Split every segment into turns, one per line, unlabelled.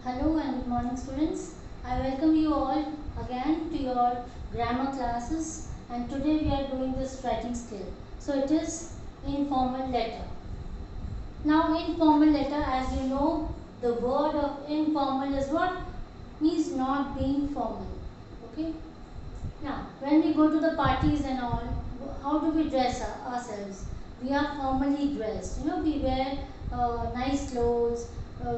Hello and good morning students. I welcome you all again to your grammar classes, and today we are doing this writing skill. So it is informal letter. Now informal letter, as you know, the word of informal is what? Means not being formal. Okay. Now when we go to the parties and all, how do we dress ourselves? We are formally dressed. We wear nice clothes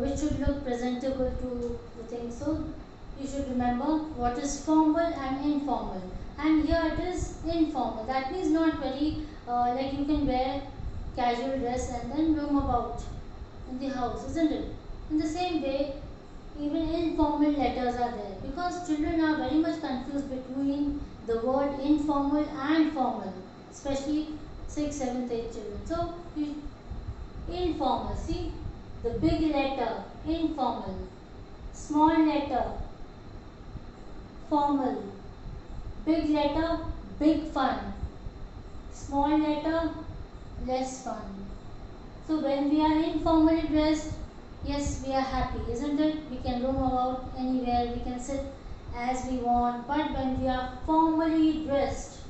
which should look presentable to the thing. So you should remember what is formal and informal. And here it is informal. That means not very like you can wear casual dress and then roam about in the house, isn't it? In the same way, even informal letters are there because children are very much confused between the word informal and formal, especially 6th, 7th, 8th children. So, informal, see the big letter, informal, small letter, formal, big letter, big fun, small letter, less fun. So, when we are informally dressed, yes, we are happy, isn't it? We can roam about anywhere, we can sit as we want, but when we are formally dressed,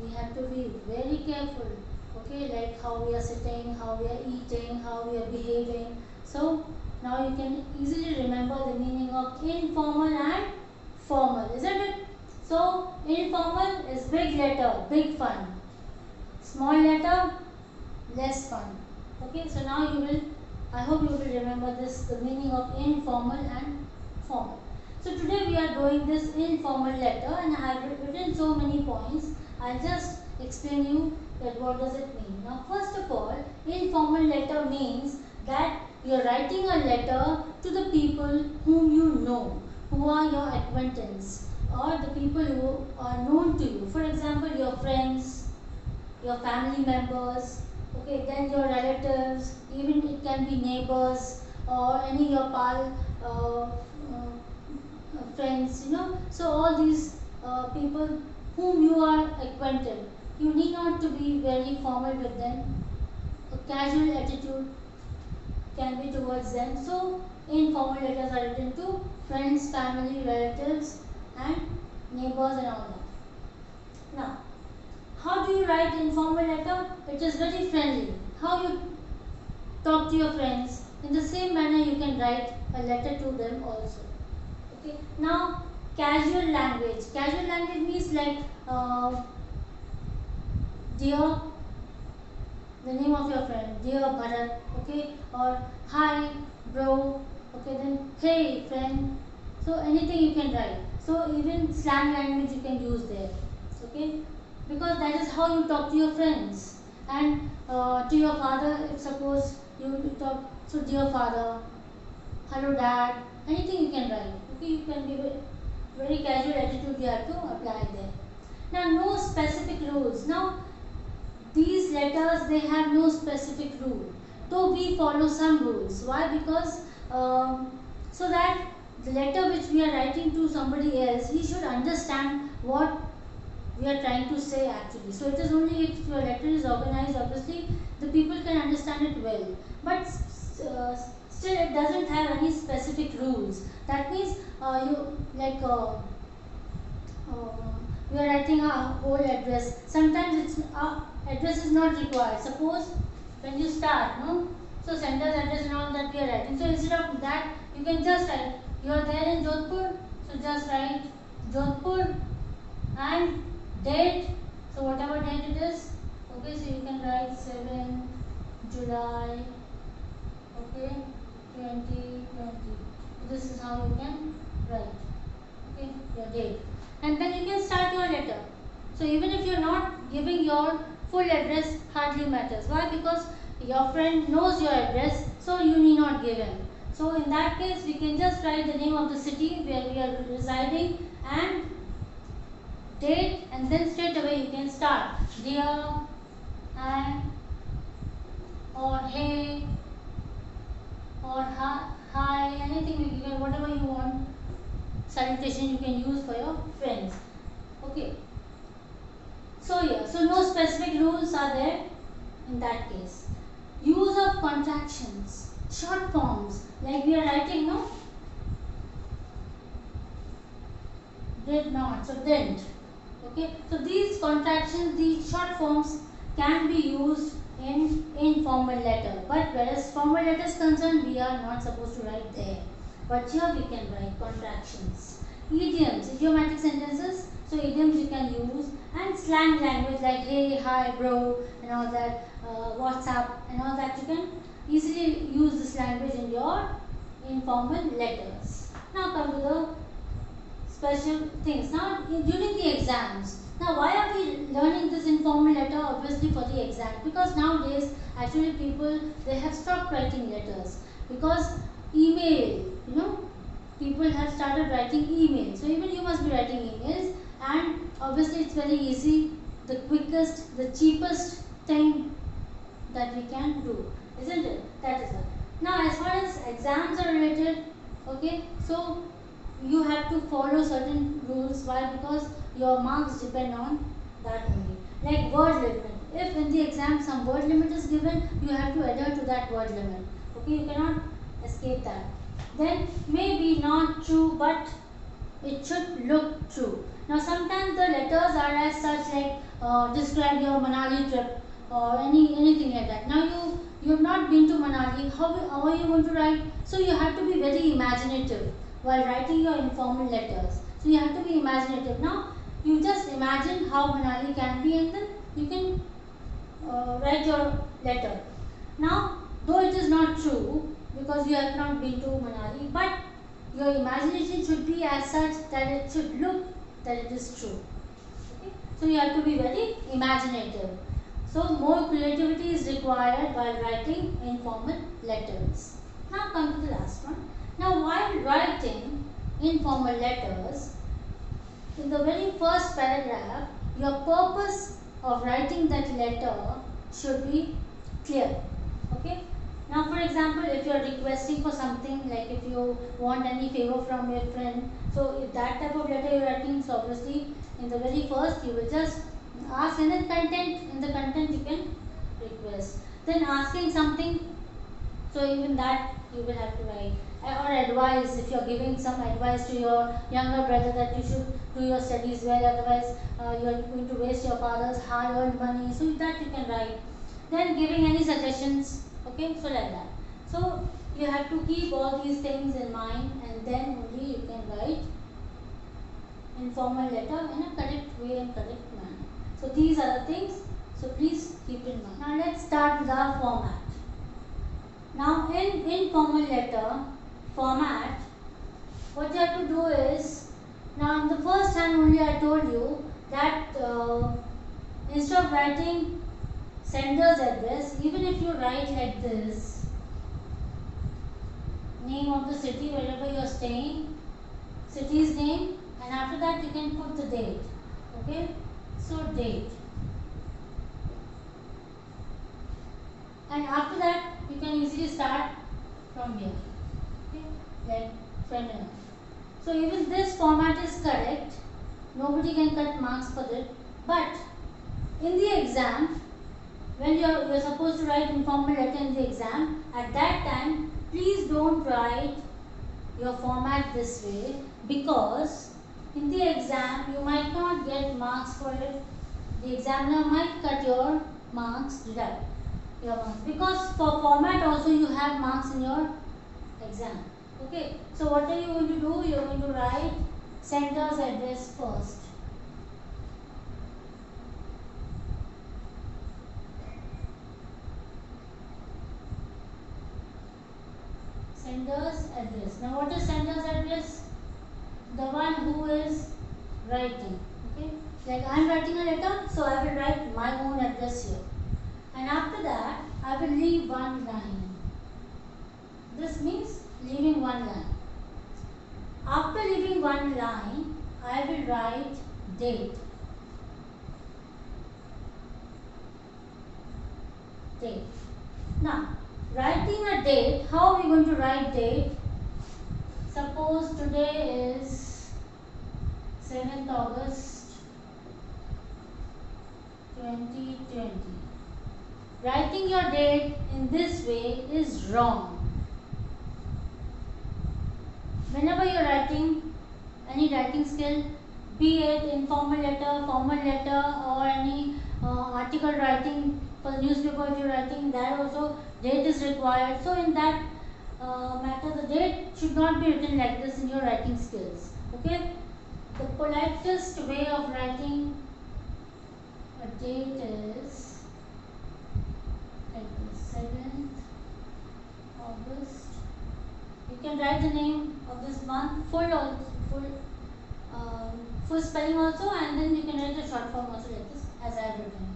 we have to be very careful, okay, like how we are sitting, how we are eating, how we are behaving. So, now you can easily remember the meaning of informal and formal, isn't it? So, informal is big letter, big fun. Small letter, less fun. Okay, so now you will, I hope you will remember this, the meaning of informal and formal. So today we are doing this informal letter and I have written so many points. I'll just explain you that what does it mean. Now first of all, informal letter means that you are writing a letter to the people whom you know, who are your acquaintance or the people who are known to you. For example, your friends, your family members, okay, then your relatives, even it can be neighbors or any your pal friends, So all these people whom you are acquainted, you need not to be very formal with them. A casual attitude can be towards them. So informal letters are written to friends, family, relatives, and neighbors and all that. Now, how do you write informal letter? It is very friendly. How you talk to your friends, in the same manner you can write a letter to them also. Okay. Now, casual language. Casual language means like dear, the name of your friend, dear Bharat, okay, or hi bro, okay, then hey friend. So anything you can write. So even slang language you can use there, okay, because that is how you talk to your friends and to your father. If suppose you talk, so dear father, hello dad, anything you can write. Okay, you can give it very casual attitude you have to apply there. Now no specific rules. Now these letters, they have no specific rule, though we follow some rules. Why? Because so that the letter which we are writing to somebody else, he should understand what we are trying to say actually. So it is only if your letter is organized, obviously the people can understand it well, but still it doesn't have any specific rules. That means you like we are writing a whole address. Sometimes it's address is not required. Suppose when you start, no, so center's address and all that we are writing. So instead of that, you can just write you are there in Jodhpur. So just write Jodhpur and date. So whatever date it is, okay. So you can write 7 July, okay, 2020. This is how you can write, okay, your date, and then you can start your letter. So even if you're not giving your full address, hardly matters. Why? Because your friend knows your address, so you need not give him. So in that case, we can just write the name of the city where we are residing and date, and then straight away you can start dear and or hey or hi, anything you can, whatever you want salutation you can use for your friends. Okay. So yeah, so no specific rules are there in that case. Use of contractions, short forms, like we are writing did not, so didn't. Okay, so these contractions, these short forms can be used in informal letter, but whereas formal letter is concerned, we are not supposed to write there. But here we can write contractions. Idioms, idiomatic sentences, so idioms you can use, and slang language like hey, hi, bro, and all that, what's up, and all that, you can easily use this language in your informal letters. Now come to the special things. Now, during the exams, now why are we learning this informal letter? Obviously for the exam, because nowadays actually people, they have stopped writing letters because email, people have started writing emails. So even you must be writing emails, and obviously it's very easy, the quickest, the cheapest thing that we can do, isn't it? That is it. Now as far as exams are related, okay, so you have to follow certain rules. Why? Because your marks depend on that only. Like word limit. If in the exam some word limit is given, you have to adhere to that word limit. Okay, you cannot escape that. Then maybe not true, but it should look true. Now sometimes the letters are as such like describe your Manali trip or anything like that. Now you have not been to Manali. How are you going to write? So you have to be very imaginative while writing your informal letters. So you have to be imaginative. Now you just imagine how Manali can be, and then you can write your letter. Now though it is not true because you have not been to Manali, but your imagination should be as such that it should look that it is true. Okay? So you have to be very imaginative. So more creativity is required while writing informal letters. Now come to the last one. Now while writing informal letters, in the very first paragraph, your purpose of writing that letter should be clear. Okay? Now for example, if you are requesting for something, like if you want any favor from your friend, so if that type of letter you are writing, so obviously in the very first you will just ask, and then in the content you can request. Then asking something, so even that you will have to write. Or advice, if you are giving some advice to your younger brother that you should do your studies well, otherwise you are going to waste your father's hard earned money, so that you can write. Then giving any suggestions, okay, so like that. So you have to keep all these things in mind, and then only you can write informal letter in a correct way and correct manner. So these are the things, so please keep in mind. Now let's start with our format. Now in informal letter format, what you have to do is, now in the first time only I told you that instead of writing sender's address, even if you write like this, name of the city wherever you are staying, city's name, and after that you can put the date. Okay, so date, and after that you can easily start from here. Okay, like friend and all. So even this format is correct, nobody can cut marks for it. But in the exam, when you're supposed to write informal letter in the exam, at that time please don't write your format this way, because in the exam you might not get marks for it. The examiner might cut your marks, deduct your marks, because for format also you have marks in your exam. Okay, so what are you going to do? You are going to write sender's address first. Sender's address. Now what is sender's address? The one who is writing. Okay, like I am writing a letter, so I will write my own address here, and after that I will leave one line. This means leaving one line. After leaving one line, I will write date. Date. Now, writing a date, how are we going to write date? Suppose today is 7th August 2020. Writing your date in this way is wrong. Whenever you are writing any writing skill, be it informal letter, formal letter, or any article writing for the newspaper. If you're writing that also, date is required. So in that matter, the date should not be written like this in your writing skills. Okay, the politest way of writing a date is like the 7th August. You can write the name of this month full or full spelling also, and then you can write the short form also like this as I have written.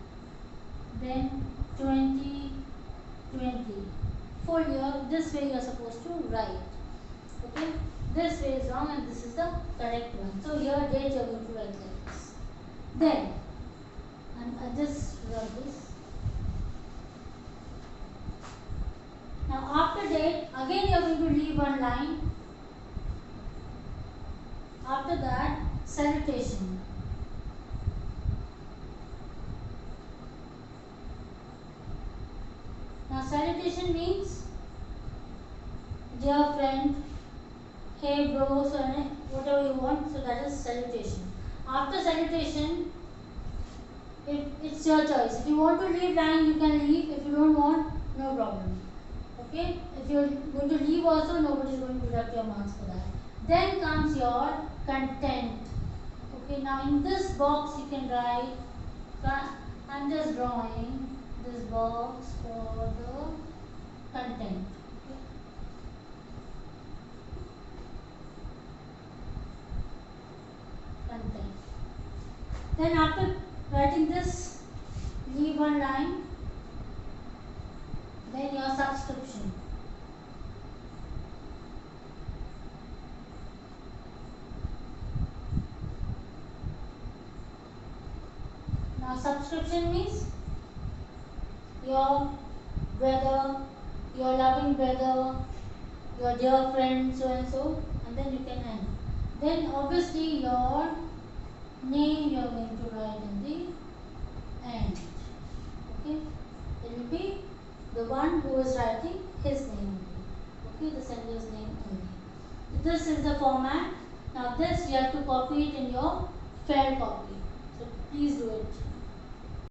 Then 2020 full year. This way you are supposed to write. Okay, this way is wrong and this is the correct one. So here date you are going to write like this. Then and I just wrote this. Now after date, again you are going to leave one line. After that, salutation. Now salutation means dear friend, hey bro, so whatever you want. So that is salutation. After salutation, it's your choice. If you want to leave line, you can leave. If you don't want, no problem. Okay, if you're going to leave also, nobody is going to deduct your marks for that. Then comes your content. Okay, now in this box you can write, I'm just drawing this box for the content. Okay. Content. Then after writing this, leave one line. Then your subscription. Now subscription means your brother, your loving brother, your dear friend, so and so, and then you can end. Then obviously your name you are going to write in the end. Okay, it will be the one who is writing his name only. Okay, the sender's name only. This is the format. Now this you have to copy it in your fair copy. So please do it.